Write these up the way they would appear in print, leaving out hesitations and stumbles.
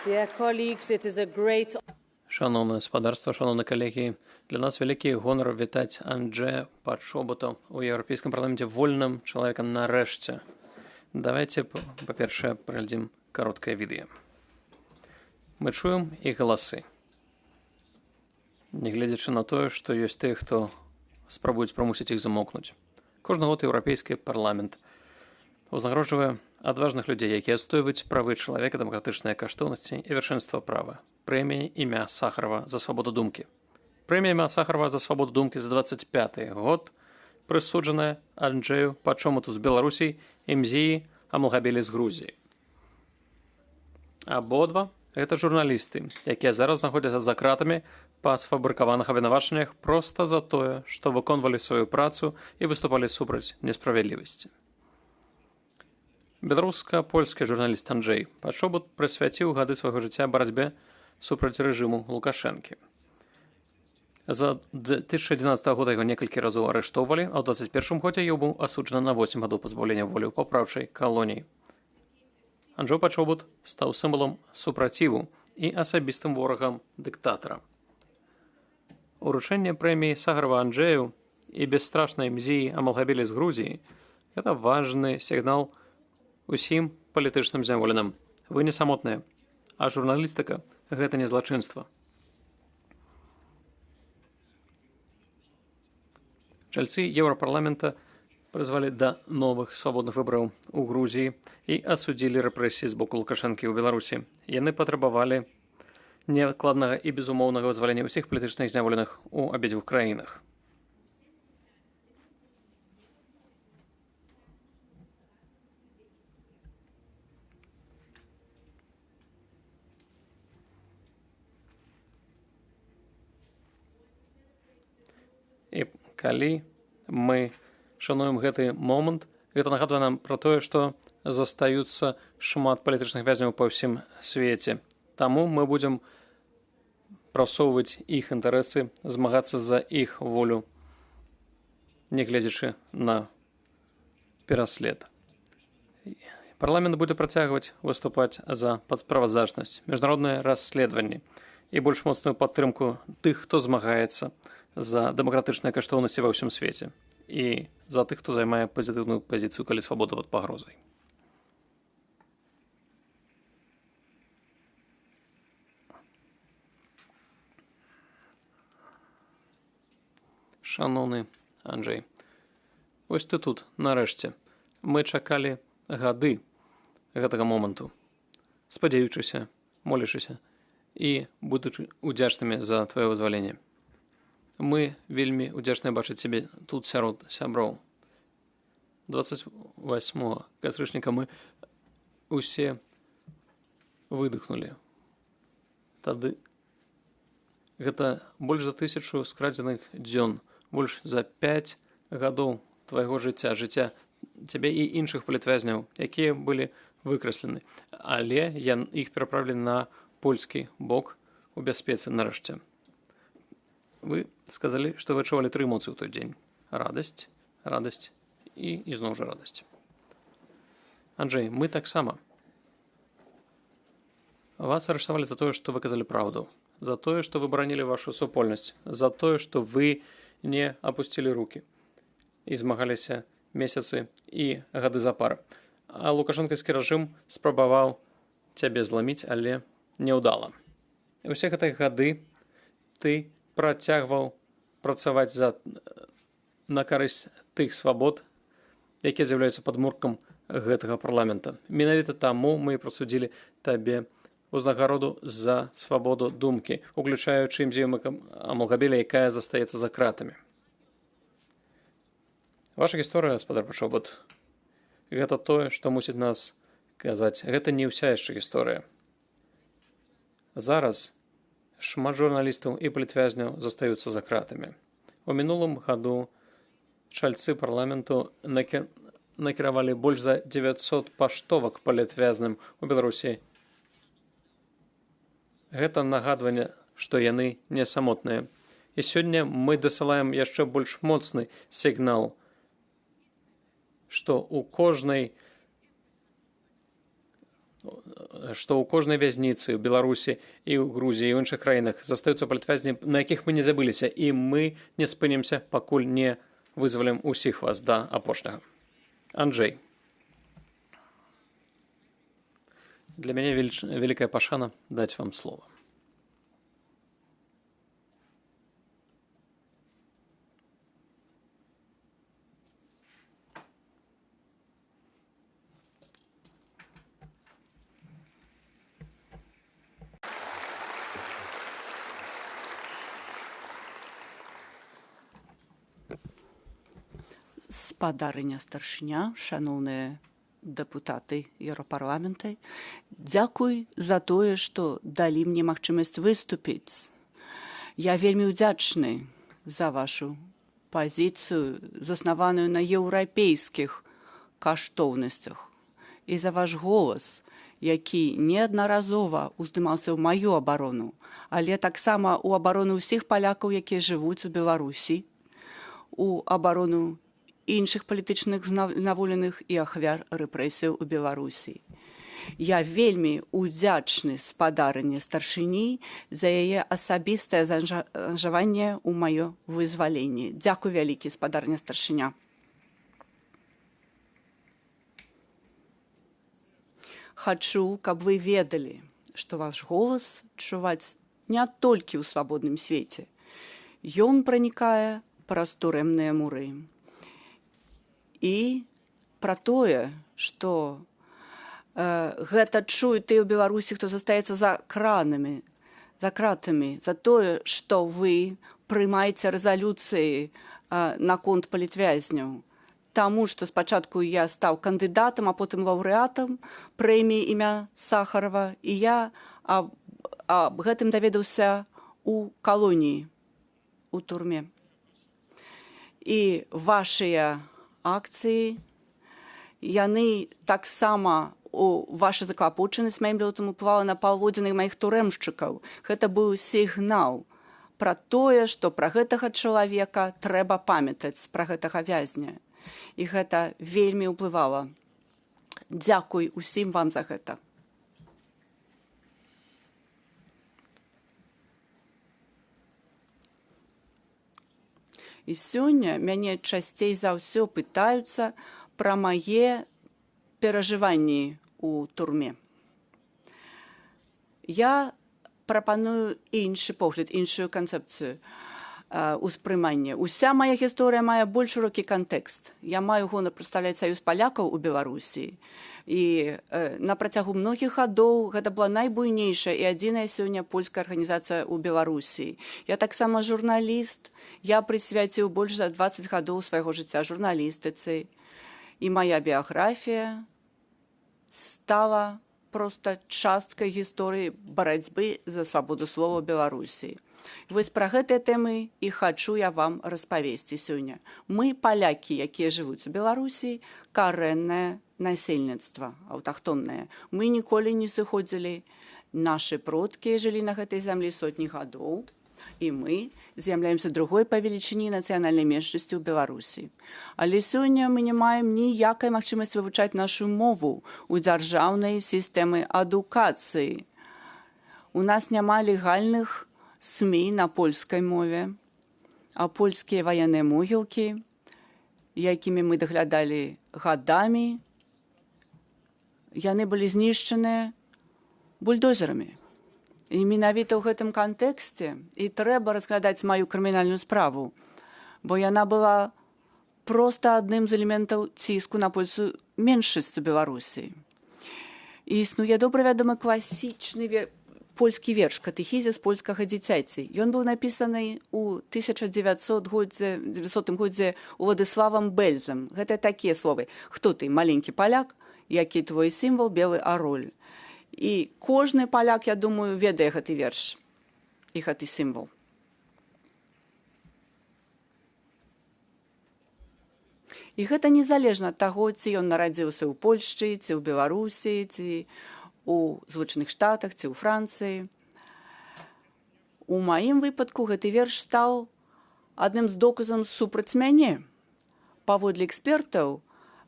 Dear colleagues, it is a great Шановне господарство, шановні колеги, для нас великий гонор вітати Анджея Пачобута у Європейському парламенті вольним чоловіком нарешті. Давайте, по-перше, перейдемо коротке відео. Ми чуємо їх голоси. Не глядячи на те, що є ті, хто спробують примусити їх замовкнути. Кожного год Європейський парламент узагроджує адважных людей, які отстоюють прави чоловіка, демократичні коштовності і вершинство права. Премія ім'я Сахарова за свободу думки. Премія ім'я Сахарова за свободу думки за 25-й год присуджена Анджею Пачобуту з Білорусі і Мзії Амалгабелі з Грузії. Абодва – гэта журналісты, якія зараз знаходзяцца за кратамі па сфабрыкаваных абвінавачаннях проста за тое, што выконвалі сваю працу і выступалі супраць несправядлівасці. Беларуска-польскі журналіст Анджей Пачобут прысвяціў гады свайго жыцця барацьбе супраць рэжыму Лукашэнкі. За 2011 года яго некалькі разоў арыштоўвалі, а ў 2021 годзе ён быў асуджаны на 8 гадоў пазбаўлення волі ў папраўчай калоніі. Анджей Пачобут стаў сімвалам супраціву і асабістым ворагам дыктатара. Уручэнне прэміі Сахарова Анджею і бесстрашнай Мзіі Амалгабелі з Грузіі – гэта важны сігнал усім палітычным зямлянам. Вы не самотныя, а журналістыка – гэта не злачынства. Чальцы Еўрапарламента прызвалі да новых свабодных выбараў у Грузіі і асудзілі рэпрэсіі з боку Лукашэнкі ў Беларусі. Яны патрабавалі неадкладнага і безумоўнага вызвалення ўсіх палітычных зняволеных у абедзвюх краінах. І калі мы шануем гэты момант, гэта нагадвае нам пра тое, што застаюцца шмат палітычных вязняў па ўсім свеце. Таму мы будзем прасоўваць іх інтарэсы, змагацца за іх волю, не гледзячы на пераслед. Парламент будзе працягваць выступаць за справаздачнасць, міжнароднае расследаванне і больш моцную падтрымку тых, хто змагаецца за дэмакратычныя каштоўнасці ва ўсім свеце і за тых, хто займае пазітыўную пазіцыю, калі свабода пад пагрозай. Шановны Анджей, вось ты тут, нарэшце. Мы чакалі гады гэтага моманту, спадзяючыся, молячыся і будучы удзячнымі за твоё вызваленне. Мы вельмі удзячныя бачыць цябе тут сярод сяброў. 28 кастрычніка мы усе выдыхнулі. Тады гэта больш за 1000 скрадзеных дзён, больш за 5 гадоў твайго жыцця, жыцця цябе і іншых палітвязняў, якія былі выкраслены. Але іх пераправілі на польскі бок у бяспецы нарэшце. Вы сказалі, што вы адчувалі 3 эмоцыі ў той дзень. Радасць, радасць і зноў жа радасць. Анджей, мы таксама. Вас арыштавалі за тое, што вы казалі праўду, за тое, што вы баранілі вашу супольнасць, за тое, што вы не апусцілі рукі і змагаліся месяцы і гады запар. А лукашэнкаўскі рэжым спрабаваў цябе зламіць, але няўдала. І ўсе гэтыя гады ты працягваў працаваць на карысць тых свабод, якія з'яўляюцца падмуркам гэтага парламента. Менавіта таму мы прасудзілі табе ўзнагароду за свабоду думкі, уключаючы Мзію Амалгабелі, якая застаецца за кратамі. Ваша гісторыя, гаспадар Пачобут, гэта тое, што мусіць нас казаць. Гэта не ўся яшчэ гісторыя. Зараз шмат журналістаў і палітвязняў застаюцца за кратамі. У мінулым году чальцы парламенту накіравалі больш за 900 паштовак палітвязням у Беларусі. Гэта нагадванне, што яны не самотныя. І сёння мы дасылаем яшчэ больш моцны сігнал, што у кожнай што ў кожнай вязніцы ў Беларусі і ў Грузіі і ў іншых краінах застаюцца палітвязні, на якіх мы не забыліся, і мы не спынімся, пакуль не вызвалім усіх вас да апошняга. Анджэй. Для мяне вялікая пашана даць вам слова. Спадарыня старшыня, шаноўныя дэпутаты Еўрапарламента, дзякуй за тое, што далі мне магчымасць выступіць. Я вельмі ўдзячны за вашу пазіцыю, заснаваную на еўрапейскіх каштоўнасцях, і за ваш голас, які неаднаразова уздымаўся ў маю абарону, але таксама ў абарону ўсіх палякаў, якія жывуць у Беларусі, у абарону іншых палітычных зняволеных і ахвяр рэпрэсіяў у Беларусі. Я вельмі ўдзячны спадарыне старшыні за яе асабістае заангажаванне ў маё вызваленне. Дзякуй вялікі, спадарыня старшыня. Хачу, каб вы ведалі, што ваш голас чуваць не толькі ў свабодным свеце. Ён пранікае праз турэмныя муры. І пра тое, што гэта чуюць тыя ў Беларусі, хто застаецца за кратамі, за тое, што вы прымаеце рэзалюцыі наконт палітвязняў. Таму, што спачатку я стаў кандыдатам, а потым лаўрэатам прэміі імя Сахарова, і я аб гэтым даведаўся ў калоніі, у турме. І вашыя акцыі, яны таксама у ваша заклапочанасць маім лётам уплывала на паводзіны маіх турэмшчыкаў. Гэта быў сігнал пра тое, што пра гэтага чалавека трэба памятаць, пра гэтага вязня. І гэта вельмі ўплывала. Дзякуй усім вам за гэта. І сёння мяне часцей за ўсё пытаюцца пра мае перажыванні ў турме. Я прапаную іншы погляд, іншую канцэпцыю успрымання. Уся моя гісторыя мае больш шырокі кантэкст. Я маю гонар прадстаўляць саюз палякаў у Беларусі. І на працягу многіх гадоў гэта была найбуйнейшая і адзіная сёння польская арганізацыя ў Беларусі. Я таксама журналіст. Я прысвяціў больш за 20 гадоў свайго жыцця журналістыцы. І моя біяграфія стала проста часткай гісторыі барацьбы за свабоду слова ў Беларусі. Вось пра гэтыя тэмы і хачу я вам распавесці сёння. Мы, палякі, якія жывуць у Беларусі, карэннае насельніцтва, аўтахтоннае. Мы ніколі не сыходзілі. Нашы продкі жылі на гэтай зямлі сотні гадоў, і мы з'яўляемся другой па велічыні нацыянальнай меншасці ў Беларусі. Але сёння мы не маем ніякай магчымасці вывучаць нашу мову ў дзяржаўнай сістэмы адукацыі. У нас няма легальных СМІ на польскай мове, а польскія ваенныя могілкі, якімі мы даглядалі гадамі, яны былі знішчаныя бульдозерамі. І менавіта ў гэтым кантэксце і трэба разглядаць маю крымінальную справу, бо яна была проста адным з элементаў ціску на польскую меншасць у Беларусі. І існуе добра вядомы класічны польскі верш «Катэхізіс польскага дзіцяці». Ён быў напісаны ў 1900 годзе Уладыславам Бэльзам. Гэта такія словы. «Хто ты, маленькі паляк, які твой сімвал белы ароль». І кожны паляк, я думаю, ведае гэты верш і гэты сімвал. І гэта незалежна ад таго, ці ён нарадзіўся ў Польшчы, ці ў Беларусі, ці у Злучаных Штатах ці ў Францыі. У маім выпадку гэты верш стаў адным з доказам супраць мяне. Паводле экспертаў,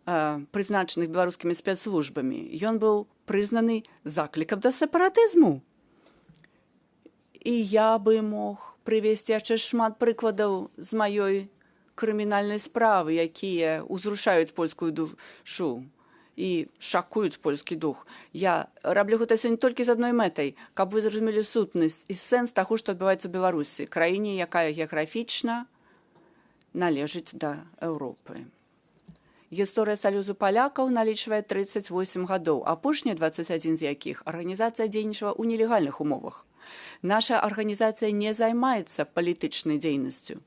прызначаных беларускімі спецслужбамі, ён быў прызнаны заклікам да сепаратызму. І я бы мог прывесці яшчэ шмат прыкладаў з маёй крымінальнай справы, якія ўзрушаюць польскую душу і шакуюць польскі дух. Я раблю гэта сёння толькі з адной мэтай, каб вы зразумелі сутнасць і сэнс таго, што адбываецца ў Беларусі, краіне, якая геаграфічна належыць да Еўропы. Гісторыя Саюзу палякаў налічвае 38 гадоў, апошнія 21 з якіх арганізацыя дзейнічала ў нелегальных умовах. Наша арганізацыя не займаецца палітычнай дзейнасцю.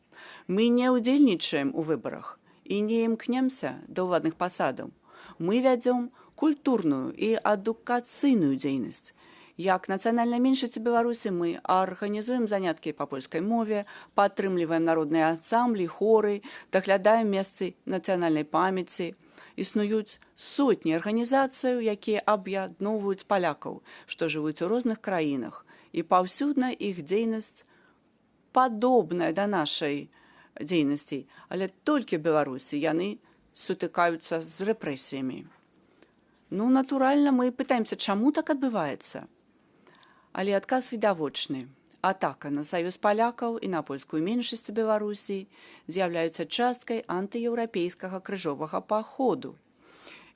Мы не ўдзельнічаем у выбарах і не імкнемся да ўладных пасадаў. Мы вядзём культурную і адукацыйную дзейнасць. Як нацыянальная меншасць у Беларусі мы арганізуем заняткі па польскай мове, падтрымліваем народныя ансамблі, хоры, даглядаем месцы нацыянальнай памяці. Існуюць сотні арганізацый, якія аб'ядноўваюць палякаў, што жывуць у розных краінах, і паўсюдна іх дзейнасць падобная да нашай дзейнасці, але толькі ў Беларусі яны сутыкаюцца з рэпрэсіямі. Натуральна, мы пытаемся, чаму так адбываецца. Але адказ відавочны. Атака на саюз палякаў і на польскую меншасць у Беларусі з'яўляюцца часткай антыеўрапейскага крыжовага паходу,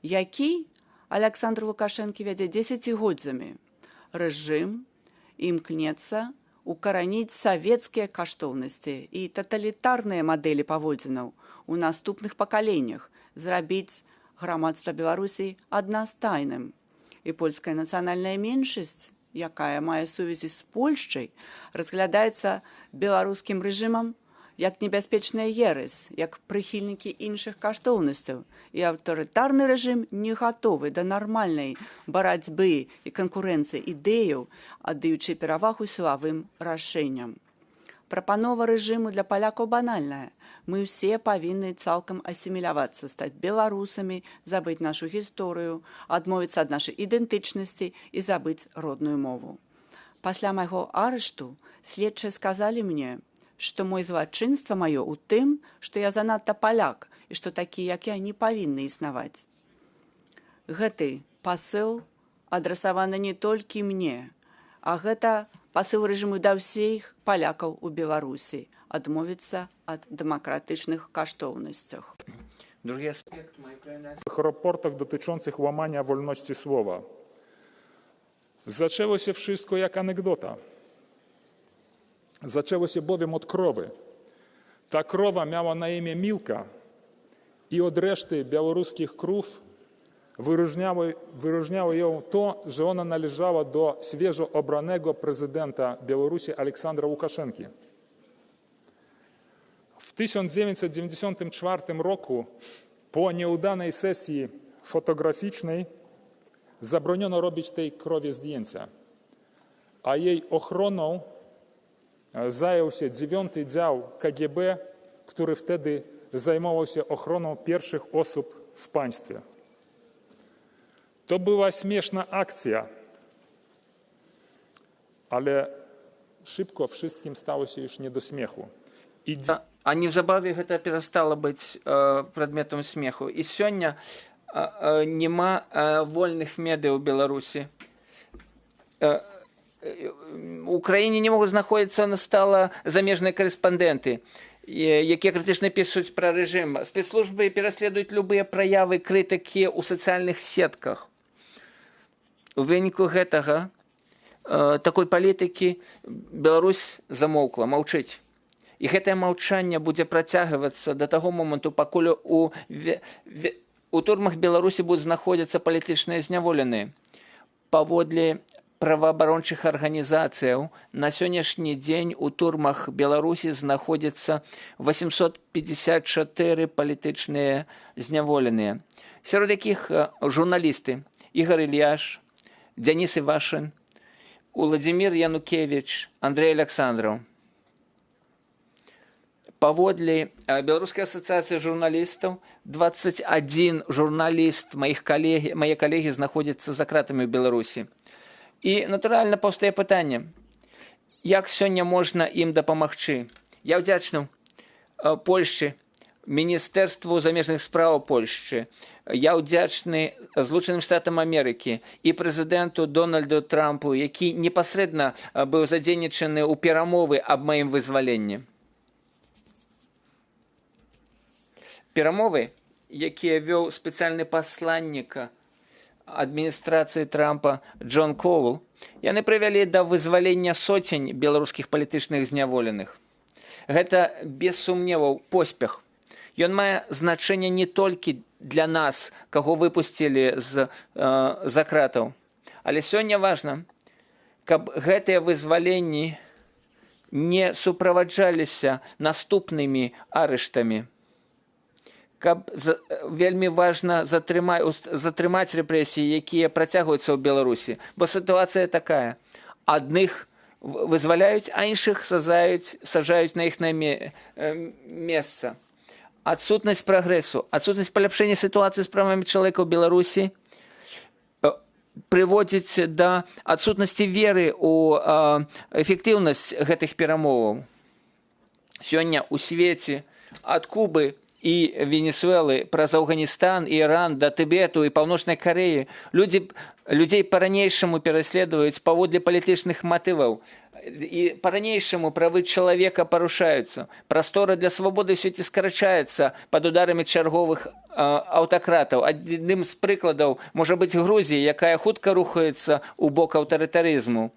які Аляксандр Лукашэнкі вядзе 10годдзямі. Рэжым імкнецца укараніць савецкія каштоўнасці і таталітарныя мадэлі паводзінаў у наступных пакаленнях, зрабіць грамадства Беларусі аднастайным. І польская нацыянальная меншасць, якая мае сувязі з Польшчай, разглядаецца беларускім рэжымам як небяспечная ересь, як прыхільнікі іншых каштоўнасцяў. І аўтарытарны рэжым не гатовы да нармальнай барацьбы і канкурэнцыі ідэяў, аддаючы перавагу сілавым рашэнням. Прапанова рэжыму для палякаў банальная. Мы ўсе павінны цалкам асімілявацца, стаць беларусамі, забыць нашу гісторыю, адмовіцца ад нашай ідэнтычнасці і забыць родную мову. Пасля майго арышту следчыя сказалі мне, што мой злачынства маё ў тым, што я занадта паляк і што такія, як я, не павінны існаваць. Гэты пасыл адрасаваны не толькі мне, а гэта пасыл рэжыму да ўсіх палякаў у Беларусі, адмовіцца ад дэмакратычных каштоўнасцях. Drugi aspekt mojej krainy. W raportach dotyczących łamania wolności słowa. Zaczęło się wszystko jak anegdota. Zaczęło się bowiem od krowy. Ta krowa miała na imię Milka i od reszty białoruskich krów wyróżniało ją to, że ona należała do świeżo obranego prezydenta Białorusi Aleksandra Łukaszenki. W 1994 roku po nieudanej sesji fotograficznej zabroniono robić tej krowie zdjęcia, a jej ochroną zajął się 9. dział KGB, który wtedy zajmował się ochroną pierwszych osób w państwie. To była śmieszna akcja, ale szybko wszystkim stało się już nie do śmiechu. А неўзабаве гэта перастала быць прадметам смеху. І сёння няма вольных медыяў у Беларусі. У краіне не могуць знаходзіцца стала замежныя карэспандэнты, якія крытычна пішуць пра рэжым. Спецслужбы пераследуюць любыя праявы крытыкі ў сацыяльных сетках. У выніку гэтага такой палітыкі Беларусь замоўкла, маўчыць. І гэтае маўчанне будзе працягвацца да таго моманту, пакуль у турмах Беларусі будуць знаходзіцца палітычныя зняволеныя. Паводле праваабарончых арганізацыяў на сённяшні дзень у турмах Беларусі знаходзіцца 854 палітычныя зняволеныя. Сярод якіх журналісты Ігор Ільяш, Дзяніс Івашын, Уладзімір Янукевіч, Андрэй Аляксандраў. Паводле Беларускай асацыяцыі журналістаў 21 журналіст, мае калегі знаходзяцца за кратамі ў Беларусі. І, натуральна, паўстае пытанне, як сёння можна ім дапамагчы? Я ўдзячны Польшчы Міністерству замежных справ Польшчы. Я ўдзячны Злучаным Штатам Амерыкі і прэзідэнту Дональду Трампу, які непасрэдна быў задзейнічаны ў перамовы аб маім вызваленні. Перамовы, якія вёў спецыяльны пасланнік адміністрацыі Трампа Джон Коул, яны прывялі да вызвалення соцень беларускіх палітычных зняволеных. Гэта, без сумневаў, поспех. Ён мае значэнне не толькі для нас, каго выпусцілі з-за кратаў. Але сёння важна, каб гэтыя вызваленні не суправаджаліся наступнымі арыштамі. Каб вельмі важна затрымаць рэпрэсіі, якія працягваюцца ў Беларусі. Бо сітуацыя такая. Адных вызваляюць, а іншых сажаюць на іхнае месца. Адсутнасць прагрэсу, адсутнасць паляпшэння сітуацыі з правамі чалавека ў Беларусі прыводзіць да адсутнасці веры ў эфектыўнасць гэтых перамоваў. Сёння ў свеце ад Кубы і Венесуэлы праз Афганістан, Іран, да Тыбету і Паўночнай Карэі людзей па-ранейшаму пераследуюць паводле палітычных матываў. І па-ранейшаму правы чалавека парушаюцца. Прастора для свабоды ў свеце скарачаецца пад ударамі чарговых аўтакратаў. Адным з прыкладаў можа быць Грузія, якая хутка рухаецца ў бок аўтарытарызму.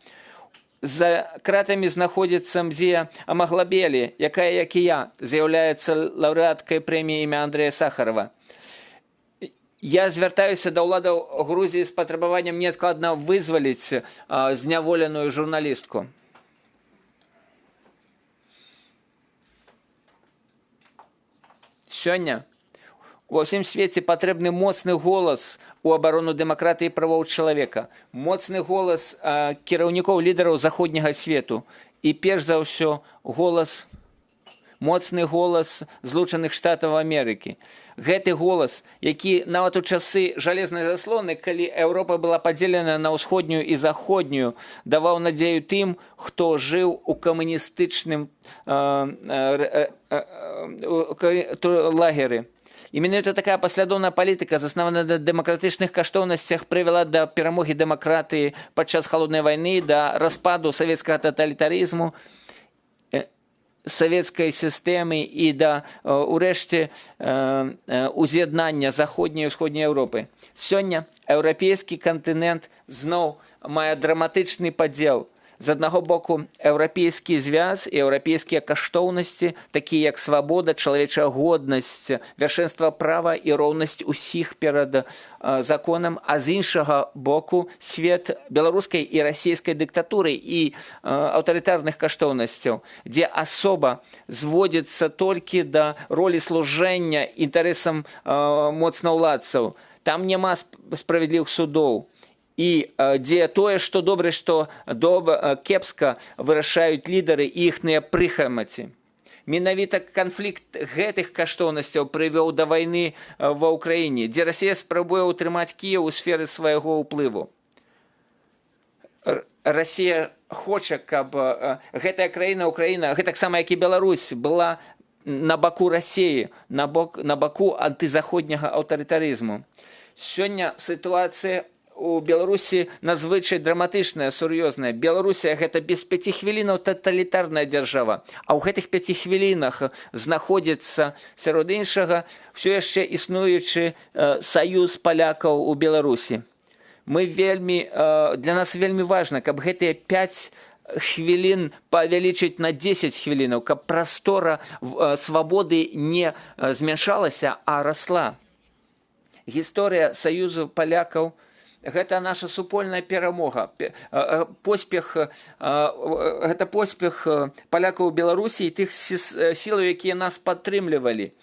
За кратамі знаходзіцца Мзія Амаглабелі, якая, як і я, з'яўляецца лаўрэаткай прэміі імя Андрэя Сахарова. Я звяртаюся да ўладаў Грузіі з патрабаваннем неадкладна вызваліць зняволеную журналістку. Сёння ва ўсім свеце патрэбны моцны голас у абарону дэмакратыі і правоў чалавека, моцны голас кіраўнікоў лідараў заходняга свету і перш за ўсё моцны голас Злучаных Штатаў Амерыкі. Гэты голас, які нават у часы жалезнай заслоны, калі Еўропа была падзелена на ўсходнюю і заходнюю, даваў надзею тым, хто жыў у камуністычным лагеры. І менавіта такая паслядоўная палітыка, заснаваная на дэмакратычных каштоўнасцях, прывяла да перамогі дэмакратыі падчас халоднай вайны, да распаду савецкага таталітарызму, савецкай сістэмы і да, урэшце, уз'яднання заходняй і ўсходняй Еўропы. Сёння еўрапейскі кантынент зноў мае драматычны падзел. З аднаго боку, еўрапейскі звяз і еўрапейскія каштоўнасці, такія як свабода, чалавечая годнасць, вяршэнства права і роўнасць усіх перад законам, а з іншага боку свет беларускай і расійскай дыктатуры і аўтарытарных каштоўнасцяў, дзе асоба зводзіцца толькі да ролі служэння інтарэсам моцнаўладцаў. Там няма справядлівых судоў. І дзе тое, што добра, што кепска вырашаюць лідары і іхныя прыхамаці. Менавіта канфлікт гэтых каштоўнасцяў прывёў да вайны ва ўкраіне, дзе Расія спрабуе ўтрымаць Кіеў у сферы свайго ўплыву. Расія хоча, каб гэтая краіна, Украіна, гэтаксама як і Беларусь, была на баку Расіі, на баку антызаходняга аўтарытарызму. Сёння сітуацыя у Беларусі надзвычай драматычная, сур'ёзная. Беларусія гэта без 5 хвілінаў таталітарная дзяржава. А ў гэтых 5 хвілінах знаходзіцца, сярод іншага, ўсё яшчэ існуючы саюз палякаў у Беларусі. Для нас вельмі важна, каб гэтыя 5 хвілін павялічыць на 10 хвілінаў, каб прастора свабоды не змяншалася, а расла. Гісторыя саюзу палякаў – гэта наша супольная перамога. Гэта поспех палякаў у Беларусі і тых сілаў, якія нас падтрымлівалі.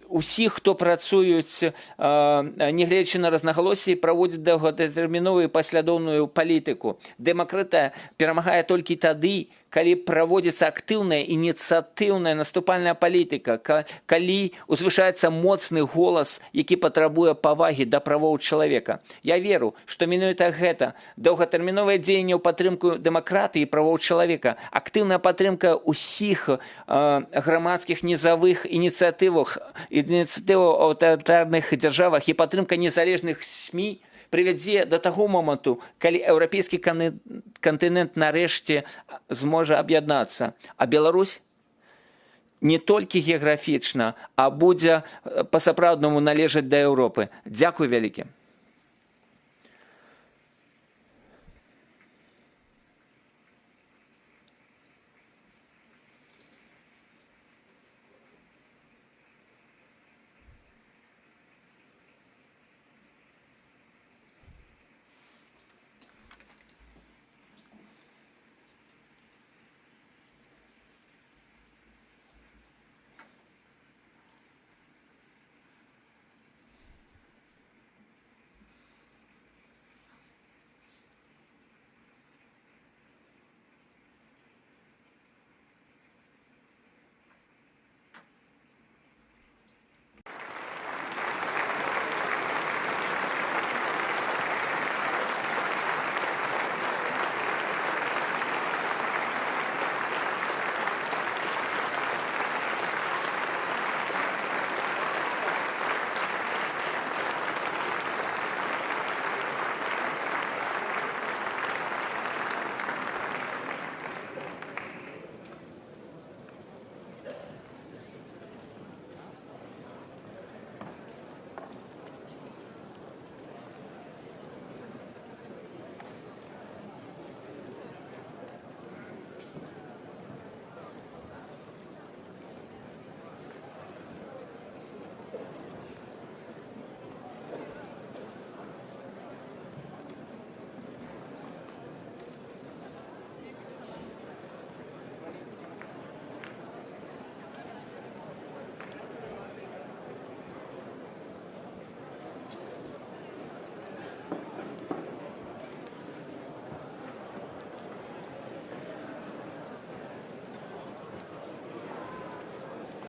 Усіх, хто працуюць, нягледзячы на разнагалоссі, праводзяць доўгатэрміновую паслядоўную палітыку. Дэмакратыя перамагае толькі тады, калі праводзіцца актыўная ініцыятыўная наступальная палітыка, калі узвышаецца моцны голас, які патрабуе павагі да правоў чалавека. Я веру, што менавіта гэта доўгатэрміновае дзеянне ў падтрымку дэмакратыі і правоў чалавека, актыўная падтрымка ўсіх грамадскіх нізавых ініцыятываў аўтарытарных дзяржавах і падтрымка незалежных СМІ прывядзе да таго моманту, калі еўрапейскі кантынент нарэшце зможа аб'яднацца. А Беларусь не толькі геаграфічна, а будзе па-сапраўднаму належаць да Еўропы. Дзякуй вялікі.